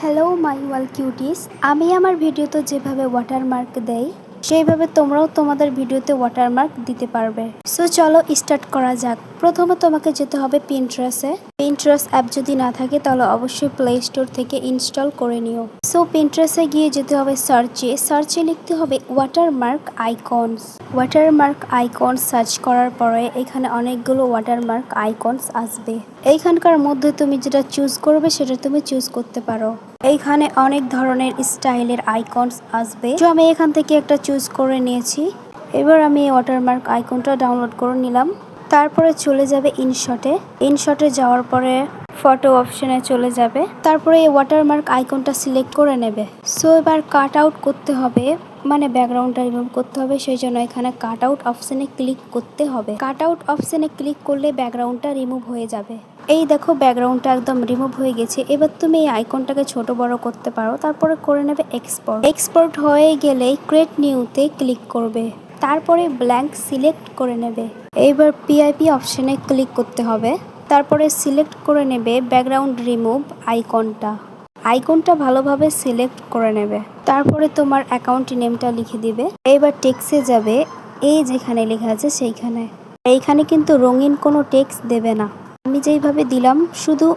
Hello my wall cuties, আমি আমার ভিডিওতে যেভাবে ওয়াটারমার্ক দেই সেইভাবে তোমরাও তোমাদের ভিডিওতে ওয়াটারমার্ক দিতে পারবে। সো চলো স্টার্ট করা যাক। প্রথমে তোমাকে যেতে হবে পিন্টারেস্টে। পিন্টারেস্ট অ্যাপ যদি না থাকে তাহলে অবশ্যই প্লে স্টোর থেকে ইনস্টল করে নিও। সো পিন্টারেস্টে গিয়ে যেতে হবে সার্চে লিখতে হবে watermark icons. Watermark icons search করার পরে এখানে অনেকগুলো ওয়াটারমার্ক আইকনস আসবে। এইখানকার মধ্যে তুমি যেটা চুজ করবে সেটা তুমি চুজ করতে পারো। এইখানে অনেক ধরনের স্টাইলের আইকনস আসবে। তো আমি এখান থেকে একটা চুজ করে নিয়েছি। এবার আমি এই ওয়াটারমার্ক আইকনটা ডাউনলোড করে নিলাম। তারপরে চলে যাবে ইনশটে যাওয়ার পরে ফটো অপশনে চলে যাবে। তারপরে এই ওয়াটারমার্ক আইকনটা সিলেক্ট করে নেবে। সো এবার কাট আউট করতে হবে, মানে ব্যাকগ্রাউন্ডটা রিমুভ করতে হবে, সেই জন্য এখানে কাট আউট অপশনে ক্লিক করতে হবে। কাট আউট অপশনে ক্লিক করলে ব্যাকগ্রাউন্ডটা রিমুভ হয়ে যাবে। এই দেখো ব্যাকগ্রাউন্ডটা একদম রিমুভ হয়ে গেছে। এবার তুমি এই আইকনটাকে ছোট বড় করতে পারো। তারপরে করে নেবে এক্সপোর্ট হয়ে গেলে ক্রিয়েট নিউতে ক্লিক করবে। তারপরে ব্ল্যাঙ্ক সিলেক্ট করে নেবে। এইবার পিআইপি অপশনে ক্লিক করতে হবে। তারপরে সিলেক্ট করে নেবে ব্যাকগ্রাউন্ড রিমুভ আইকনটা ভালোভাবে সিলেক্ট করে নেবে। তারপরে তোমার অ্যাকাউন্ট নেমটা লিখে দিবে। এইবার টেক্সটে যাবে, এই যেখানে লেখা আছে সেইখানে। এইখানে কিন্তু রঙিন কোনো টেক্সট দেবে না, আমি যেইভাবে দিলাম শুধু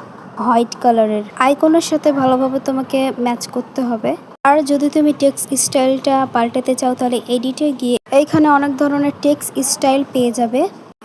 হোয়াইট কালারের। আইকনের সাথে ভালোভাবে তোমাকে ম্যাচ করতে হবে। আর যদি তুমি টেক্সট স্টাইলটা পাল্টাতে চাও তাহলে এডিটে গিয়ে এইখানে অনেক ধরনের টেক্সট স্টাইল পেয়ে যাবে।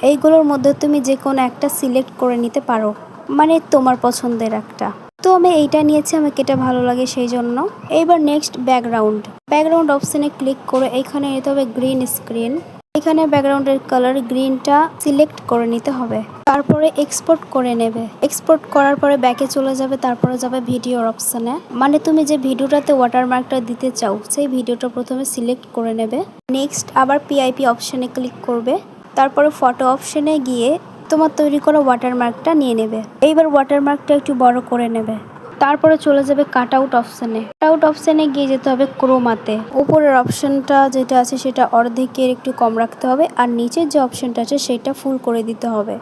এইগুলোর মধ্যে তুমি যে কোনো একটা সিলেক্ট করে নিতে পারো, মানে তোমার পছন্দের একটা। তো আমি এইটা নিয়েছি, আমাকে এটা ভালো লাগে সেই জন্য। এইবার নেক্সট ব্যাকগ্রাউন্ড অপশনে ক্লিক করে এইখানে নিতে হবে গ্রিন স্ক্রিন। এখানে ব্যাকগ্রাউন্ডের কালার গ্রিনটা সিলেক্ট করে নিতে হবে। তারপরে এক্সপোর্ট করে নেবে। এক্সপোর্ট করার পরে ব্যাকে চলে যাবে। তারপরে যাবে ভিডিওর অপশনে, মানে তুমি যে ভিডিওটাতে ওয়াটারমার্কটা দিতে চাও সেই ভিডিওটা প্রথমে সিলেক্ট করে নেবে। নেক্সট আবার পিআইপি অপশনে ক্লিক করবে। তারপরে ফটো অপশনে গিয়ে তোমার তৈরি করা ওয়াটারমার্কটা নিয়ে নেবে। এইবার ওয়াটারমার্কটা একটু বড় করে নেবে। তারপরে চলে যাবে কাট আউট অপশনে গিয়ে যেতে হবে ক্রোমাতে। উপরের অপশনটা যেটা আছে সেটা অর্ধেকের একটু কম রাখতে হবে, আর নিচের যে অপশনটা আছে সেটা ফুল করে দিতে হবে।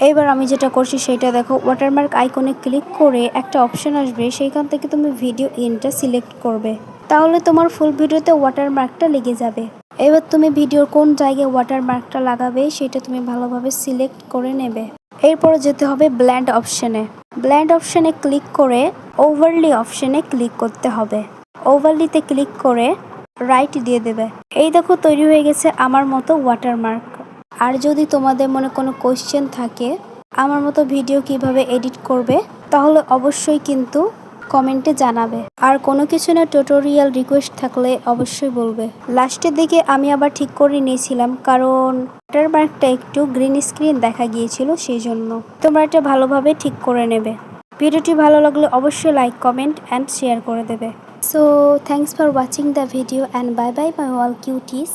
এইবার আমি যেটা করছি সেটা দেখো, ওয়াটারমার্ক আইকনে ক্লিক করে একটা অপশন আসবে, সেইখান থেকে তুমি ভিডিও ইনটা সিলেক্ট করবে। তাহলে তোমার ফুল ভিডিওতে ওয়াটারমার্কটা লেগে যাবে। এবার তুমি ভিডিওর কোন জায়গায় ওয়াটারমার্কটা লাগাবে সেটা তুমি ভালোভাবে সিলেক্ট করে নেবে। এরপর যেতে হবে ব্ল্যান্ড অপশনে ক্লিক করে ওভারলি অপশনে ক্লিক করতে হবে। ওভারলিতে ক্লিক করে রাইট দিয়ে দেবে। এই দেখো তৈরি হয়ে গেছে আমার মতো ওয়াটারমার্ক। আর যদি তোমাদের মনে কোনো কোয়েশ্চেন থাকে আমার মতো ভিডিও কিভাবে এডিট করবে তাহলে অবশ্যই কিন্তু কমেন্টে জানাবে। আর কোনো কিছু না টিউটোরিয়াল রিকোয়েস্ট থাকলে অবশ্যই বলবে। লাস্টের দিকে আমি আবার ঠিক করে নিয়েছিলাম, কারণ ওয়াটারমার্কটা একটু গ্রিন স্ক্রিন দেখা গিয়েছিল, সেই জন্য তোমরা এটা ভালোভাবে ঠিক করে নেবে। ভিডিওটি ভালো লাগলে অবশ্যই লাইক, কমেন্ট অ্যান্ড শেয়ার করে দেবে। So thanks for watching the video and bye bye my all cuties.